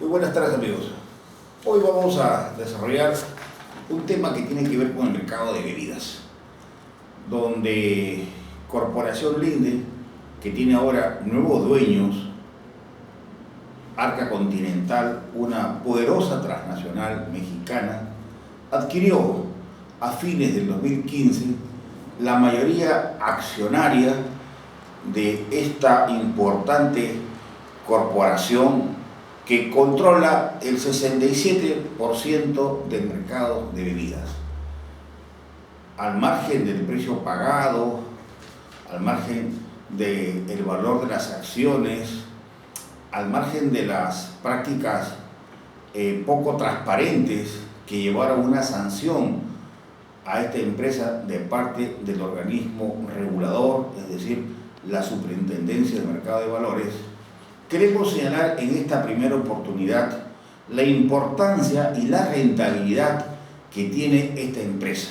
Muy buenas tardes, amigos. Hoy vamos a desarrollar un tema que tiene que ver con el mercado de bebidas, donde Corporación Linde, que tiene ahora nuevos dueños, Arca Continental, una poderosa transnacional mexicana, adquirió a fines del 2015 la mayoría accionaria de esta importante corporación que controla el 67% del mercado de bebidas. Al margen del precio pagado, al margen del valor de las acciones, al margen de las prácticas poco transparentes que llevaron una sanción a esta empresa de parte del organismo regulador, es decir, la Superintendencia del Mercado de Valores, queremos señalar en esta primera oportunidad la importancia y la rentabilidad que tiene esta empresa.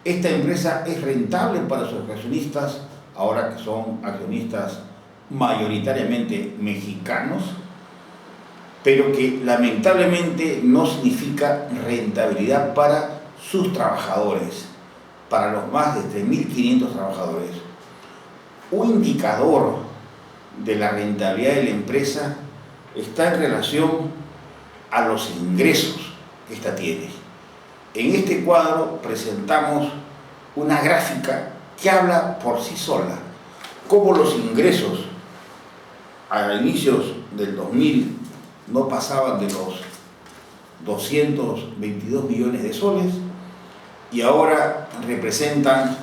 Esta empresa es rentable para sus accionistas, ahora que son accionistas mayoritariamente mexicanos, pero que lamentablemente no significa rentabilidad para sus trabajadores, para los más de 3.500 trabajadores. Un indicador de la rentabilidad de la empresa está en relación a los ingresos que ésta tiene. En este cuadro presentamos una gráfica que habla por sí sola, cómo los ingresos a inicios del 2000 no pasaban de los 222 millones de soles y ahora representan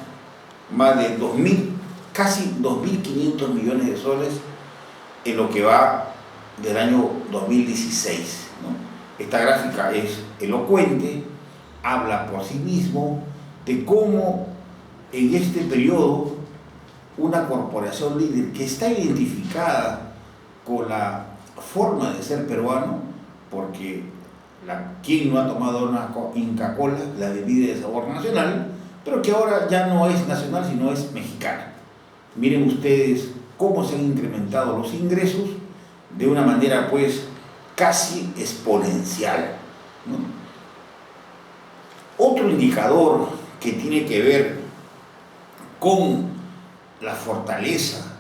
más de 2.000, casi 2.500 millones de soles en lo que va del año 2016, ¿no? Esta gráfica es elocuente, habla por sí mismo de cómo en este periodo una corporación líder que está identificada con la forma de ser peruano, porque quien no ha tomado una Inca Kola, la bebida de sabor nacional, pero que ahora ya no es nacional sino es mexicana. Miren ustedes cómo se han incrementado los ingresos de una manera pues casi exponencial, ¿no? Otro indicador que tiene que ver con la fortaleza,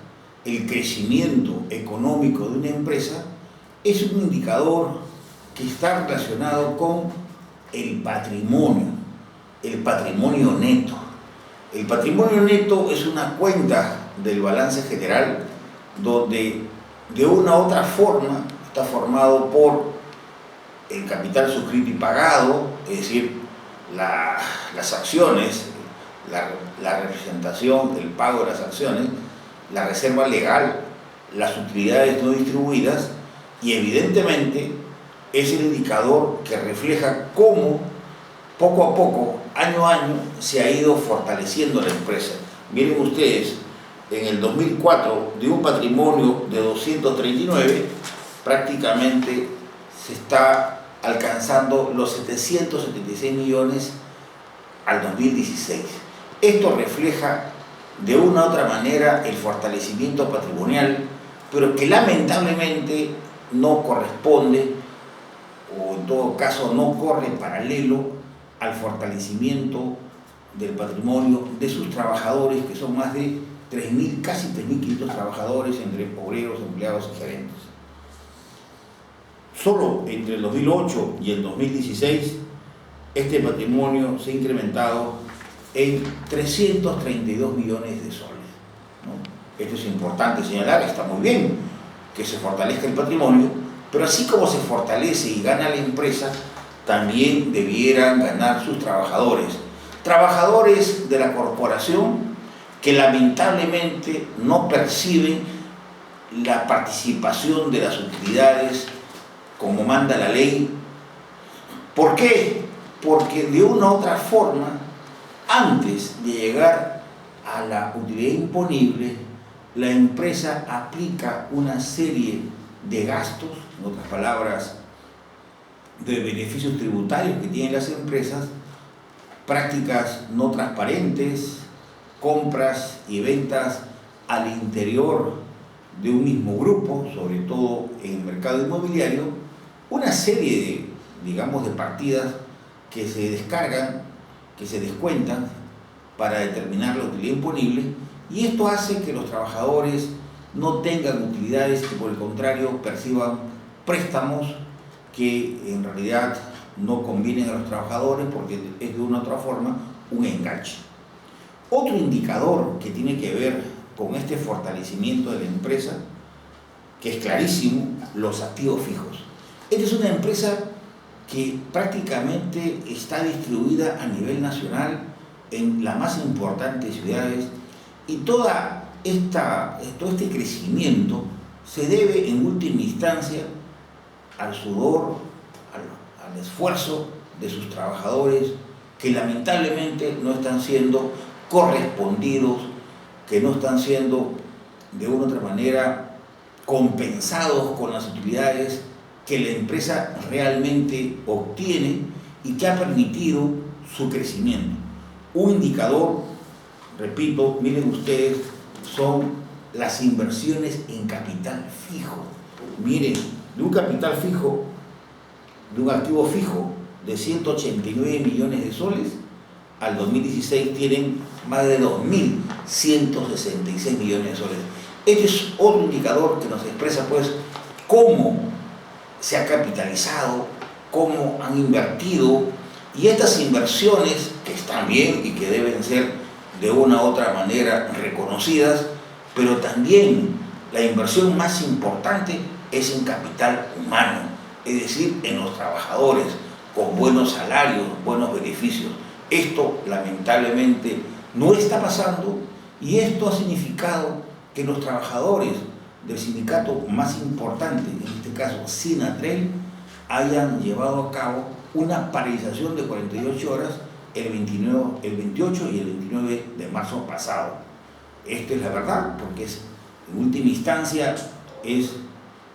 el crecimiento económico de una empresa es un indicador que está relacionado con el patrimonio neto. El patrimonio neto es una cuenta del balance general donde de una u otra forma está formado por el capital suscrito y pagado, es decir, las acciones, la representación, el pago de las acciones, la reserva legal, las utilidades no distribuidas y evidentemente es el indicador que refleja cómo poco a poco, año a año, se ha ido fortaleciendo la empresa. Miren ustedes, en el 2004, de un patrimonio de 239, prácticamente se está alcanzando los 776 millones al 2016. Esto refleja de una u otra manera el fortalecimiento patrimonial, pero que lamentablemente no corresponde, o en todo caso no corre paralelo al fortalecimiento del patrimonio de sus trabajadores, que son más de 3.000, casi 3.500 trabajadores entre obreros, empleados y gerentes. Solo entre el 2008 y el 2016, este patrimonio se ha incrementado en 332 millones de soles, ¿no? Esto es importante señalar, está muy bien que se fortalezca el patrimonio, pero así como se fortalece y gana la empresa, también debieran ganar sus trabajadores. Trabajadores de la corporación que lamentablemente no perciben la participación de las utilidades como manda la ley. ¿Por qué? Porque de una u otra forma, antes de llegar a la utilidad imponible, la empresa aplica una serie de gastos, en otras palabras, de beneficios tributarios que tienen las empresas, prácticas no transparentes, compras y ventas al interior de un mismo grupo, sobre todo en el mercado inmobiliario, una serie de, digamos, de partidas que se descargan, que se descuentan para determinar la utilidad imponible, y esto hace que los trabajadores no tengan utilidades, que por el contrario perciban préstamos que en realidad no convienen a los trabajadores porque es de una u otra forma un enganche. Otro indicador que tiene que ver con este fortalecimiento de la empresa, que es clarísimo, los activos fijos. Esta es una empresa que prácticamente está distribuida a nivel nacional en las más importantes ciudades, y todo este crecimiento se debe en última instancia al sudor, al esfuerzo de sus trabajadores, que lamentablemente no están siendo correspondidos, que no están siendo de una u otra manera compensados con las utilidades que la empresa realmente obtiene y que ha permitido su crecimiento. Un indicador, repito, miren ustedes, son las inversiones en capital fijo. Miren, de un capital fijo, de un activo fijo de 189 millones de soles, al 2016 tienen más de 2.166 millones de soles. Este es otro indicador que nos expresa pues cómo se ha capitalizado, cómo han invertido, y estas inversiones que están bien y que deben ser de una u otra manera reconocidas, pero también la inversión más importante es en capital humano, es decir, en los trabajadores, con buenos salarios, buenos beneficios. Esto lamentablemente no está pasando, y esto ha significado que los trabajadores del sindicato más importante, en este caso Sinatrel, hayan llevado a cabo una paralización de 48 horas el 28 y el 29 de marzo pasado. Esta es la verdad, porque en última instancia es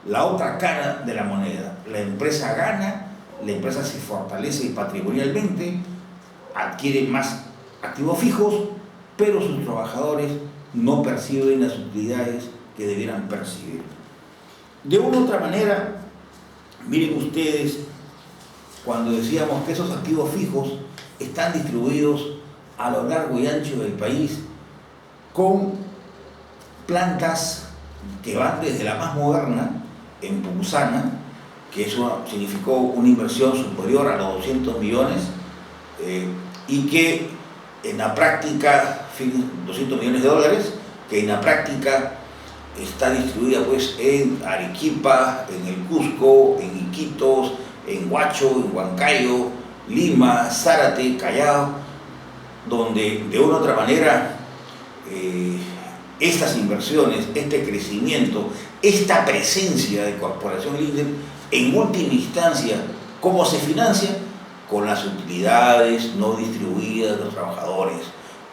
la otra cara de la moneda. La empresa gana, la empresa se fortalece patrimonialmente, adquiere más activos fijos, pero sus trabajadores no perciben las utilidades que debieran percibir. De una u otra manera, miren ustedes, cuando decíamos que esos activos fijos están distribuidos a lo largo y ancho del país, con plantas que van desde la más moderna, en Pucusana, que eso significó una inversión superior a los 200 millones, y que en la práctica, 200 millones de dólares, que en la práctica está distribuida pues en Arequipa, en el Cusco, en Iquitos, en Huacho, en Huancayo, Lima, Zárate, Callao, donde de una u otra manera estas inversiones, este crecimiento, esta presencia de Corporación Líder, en última instancia, ¿cómo se financia? Con las utilidades no distribuidas de los trabajadores,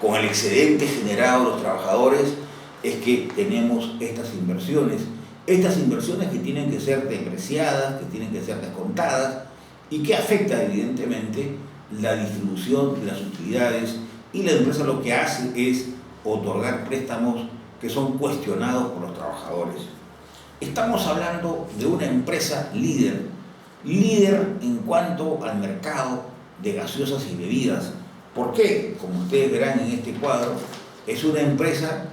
con el excedente generado de los trabajadores, es que tenemos estas inversiones que tienen que ser depreciadas, que tienen que ser descontadas, y que afecta evidentemente la distribución de las utilidades, y la empresa lo que hace es otorgar préstamos que son cuestionados por los trabajadores. Estamos hablando de una empresa líder en cuanto al mercado de gaseosas y bebidas. ¿Por qué? Como ustedes verán en este cuadro, es una empresa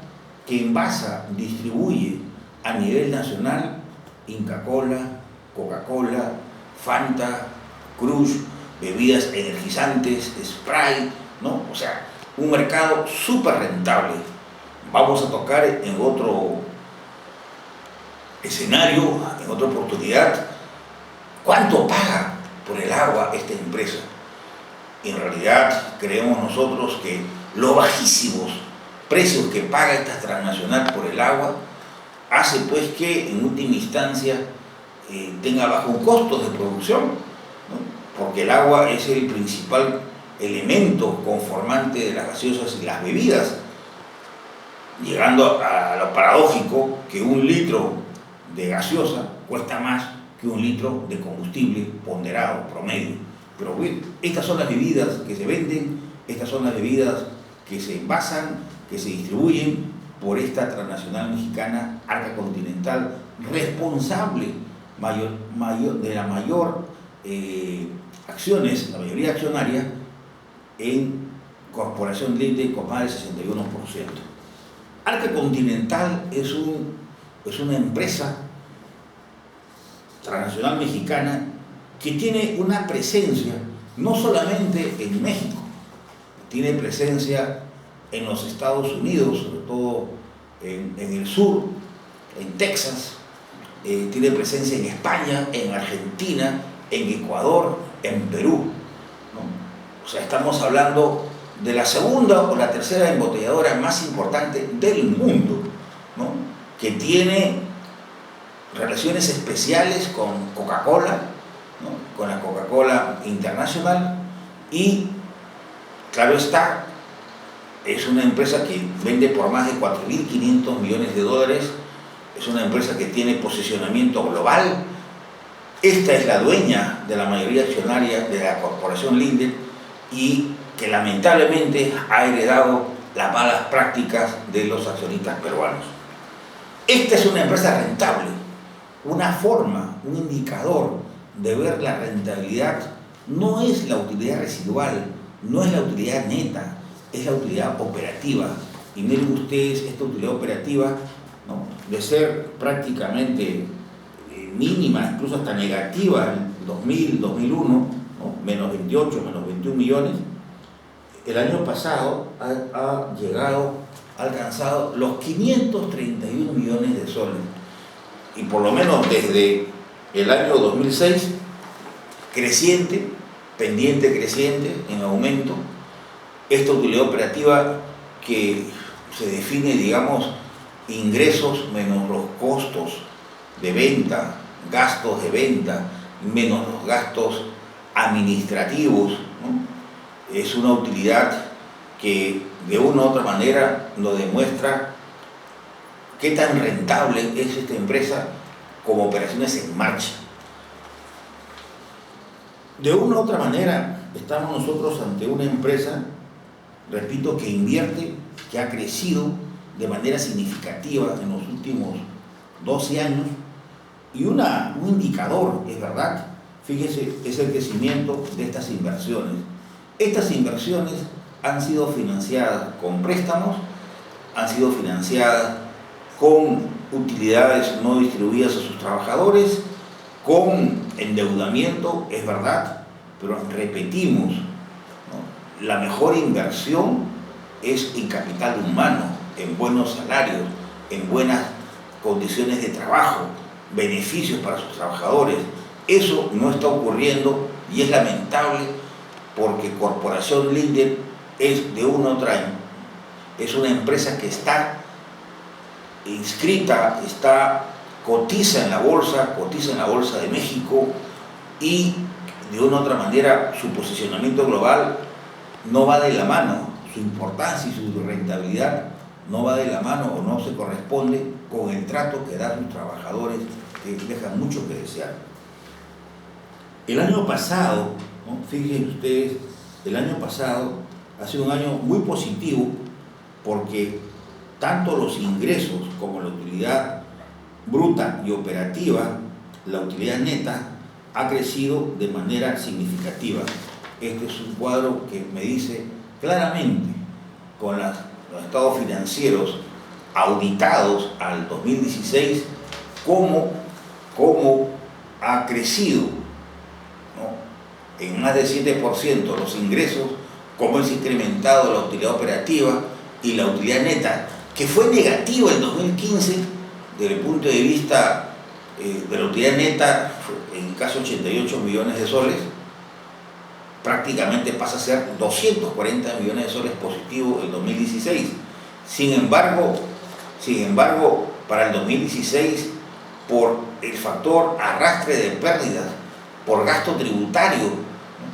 que envasa, distribuye a nivel nacional Inca Kola, Coca-Cola, Fanta, Crush, bebidas energizantes, Sprite, ¿no? O sea, un mercado súper rentable. Vamos a tocar en otro escenario, en otra oportunidad, ¿cuánto paga por el agua esta empresa? En realidad creemos nosotros que los bajísimos precios que paga esta transnacional por el agua hace pues que en última instancia tenga bajos costos de producción, ¿no? Porque el agua es el principal elemento conformante de las gaseosas y las bebidas, llegando a lo paradójico que un litro de gaseosa cuesta más que un litro de combustible ponderado, promedio. Pero bueno, estas son las bebidas que se venden, estas son las bebidas que se envasan, que se distribuyen por esta transnacional mexicana, Arca Continental, responsable mayor acciones, la mayoría accionaria en Corporación Linde con más del 61%. Arca Continental es una empresa transnacional mexicana que tiene una presencia no solamente en México, tiene presencia en los Estados Unidos, sobre todo en el sur, en Texas, tiene presencia en España, en Argentina, en Ecuador, en Perú, ¿no? O sea, estamos hablando de la segunda o la tercera embotelladora más importante del mundo, ¿no? Que tiene relaciones especiales con Coca-Cola, ¿no? Con la Coca-Cola Internacional, y claro está, es una empresa que vende por más de 4.500 millones de dólares, es una empresa que tiene posicionamiento global. Esta es la dueña de la mayoría accionaria de la Corporación Linde y que lamentablemente ha heredado las malas prácticas de los accionistas peruanos. Esta es una empresa rentable, una forma, un indicador de ver la rentabilidad. No es la utilidad residual, no es la utilidad neta, es la utilidad operativa. Y miren ustedes esta utilidad operativa, ¿no? De ser prácticamente mínima, incluso hasta negativa en 2000, 2001, ¿no? Menos 28, menos 21 millones. El año pasado ha alcanzado los 531 millones de soles. Y por lo menos desde el año 2006, creciente, pendiente creciente, en aumento, esta utilidad operativa que se define, digamos, ingresos menos los costos de venta, gastos de venta, menos los gastos administrativos, ¿no? Es una utilidad que de una u otra manera nos demuestra qué tan rentable es esta empresa como operaciones en marcha. De una u otra manera estamos nosotros ante una empresa, repito, que invierte, que ha crecido de manera significativa en los últimos 12 años, y un indicador, es verdad, fíjese, es el crecimiento de estas inversiones. Estas inversiones han sido financiadas con préstamos, han sido financiadas con utilidades no distribuidas a sus trabajadores, con endeudamiento, es verdad, pero repetimos, ¿no? La mejor inversión es en capital humano, en buenos salarios, en buenas condiciones de trabajo, beneficios para sus trabajadores. Eso no está ocurriendo y es lamentable, porque Corporación Linde es de una otra, es una empresa que está inscrita, cotiza en la bolsa de México, y de una u otra manera su posicionamiento global no va de la mano, su importancia y su rentabilidad no va de la mano o no se corresponde con el trato que dan los trabajadores, que dejan mucho que desear. El año pasado, ¿no? Fíjense ustedes, el año pasado ha sido un año muy positivo, porque tanto los ingresos como la utilidad bruta y operativa, la utilidad neta, ha crecido de manera significativa. Este es un cuadro que me dice claramente, con los estados financieros auditados al 2016, cómo ha crecido, ¿no? En más del 7% los ingresos, cómo se ha incrementado la utilidad operativa y la utilidad neta, que fue negativa en 2015 desde el punto de vista de la utilidad neta, en caso 88 millones de soles, prácticamente pasa a ser 240 millones de soles positivo en 2016. Sin embargo, para el 2016, por el factor arrastre de pérdidas, por gasto tributario,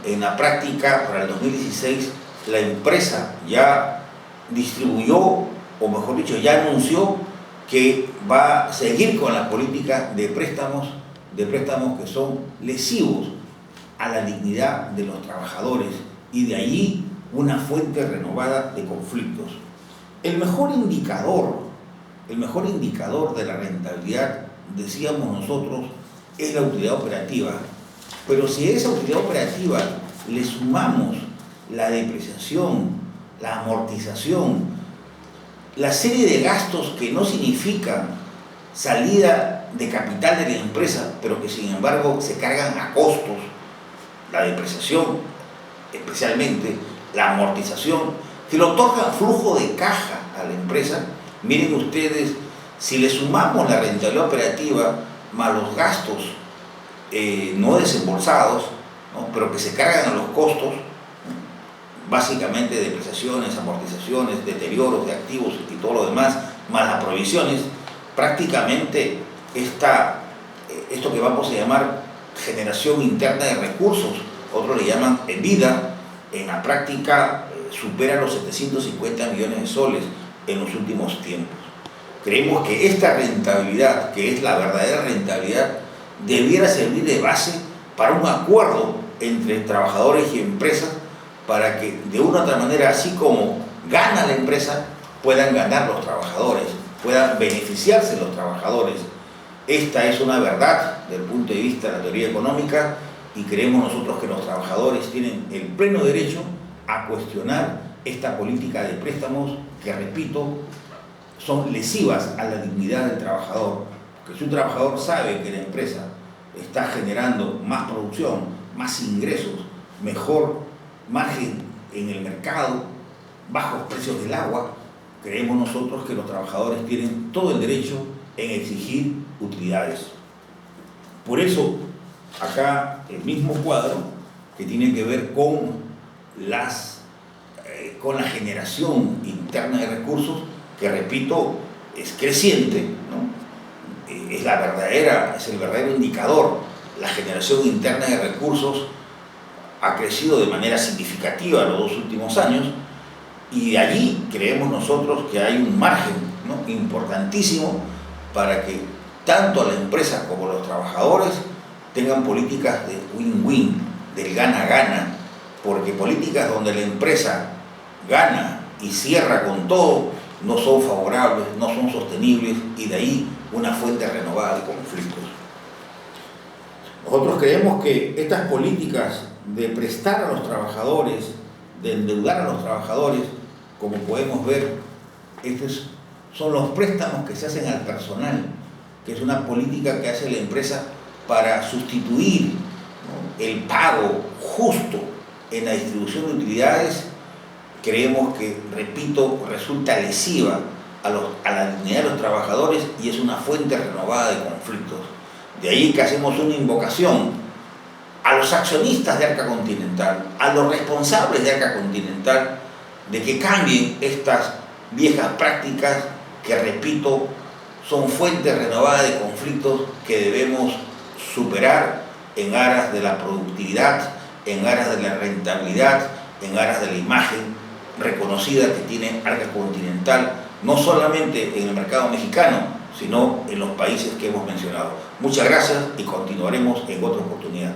en la práctica, para el 2016, la empresa ya distribuyó, o mejor dicho, ya anunció que va a seguir con la política de préstamos que son lesivos a la dignidad de los trabajadores, y de allí una fuente renovada de conflictos. El mejor indicador de la rentabilidad, decíamos nosotros, es la utilidad operativa. Pero si a esa utilidad operativa le sumamos la depreciación, la amortización, la serie de gastos que no significan salida de capital de la empresa, pero que sin embargo se cargan a costos, la depreciación, especialmente la amortización, que le otorgan flujo de caja a la empresa. Miren ustedes, si le sumamos la rentabilidad operativa más los gastos no desembolsados, ¿no?, pero que se cargan a los costos, básicamente depreciaciones, amortizaciones, deterioros de activos y todo lo demás, más las provisiones, prácticamente esto que vamos a llamar generación interna de recursos, otros le llaman EBITDA, en la práctica supera los 750 millones de soles en los últimos tiempos. Creemos que esta rentabilidad, que es la verdadera rentabilidad, debiera servir de base para un acuerdo entre trabajadores y empresas, para que de una u otra manera, así como gana la empresa, puedan ganar los trabajadores, puedan beneficiarse los trabajadores. Esta es una verdad desde el punto de vista de la teoría económica, y creemos nosotros que los trabajadores tienen el pleno derecho a cuestionar esta política de préstamos que, repito, son lesivas a la dignidad del trabajador. Porque si un trabajador sabe que la empresa está generando más producción, más ingresos, mejor margen en el mercado, bajos precios del agua, creemos nosotros que los trabajadores tienen todo el derecho en exigir utilidades. Por eso, acá el mismo cuadro que tiene que ver con la generación interna de recursos, que, repito, es creciente, ¿no? Es el verdadero indicador. La generación interna de recursos ha crecido de manera significativa en los 2 últimos años, y de allí creemos nosotros que hay un margen, ¿no?, importantísimo para que tanto la empresa como los trabajadores tengan políticas de win-win, del gana-gana, porque políticas donde la empresa gana y cierra con todo no son favorables, no son sostenibles, y de ahí una fuente renovada de conflictos. Nosotros creemos que estas políticas de prestar a los trabajadores, de endeudar a los trabajadores, como podemos ver, estos son los préstamos que se hacen al personal, que es una política que hace la empresa para sustituir, ¿no?, el pago justo en la distribución de utilidades. Creemos que, repito, resulta lesiva a la dignidad de los trabajadores y es una fuente renovada de conflictos. De ahí que hacemos una invocación a los accionistas de Arca Continental, a los responsables de Arca Continental, de que cambien estas viejas prácticas que, repito, son fuentes renovadas de conflictos que debemos superar en aras de la productividad, en aras de la rentabilidad, en aras de la imagen reconocida que tiene Arca Continental, no solamente en el mercado mexicano, sino en los países que hemos mencionado. Muchas gracias y continuaremos en otra oportunidad.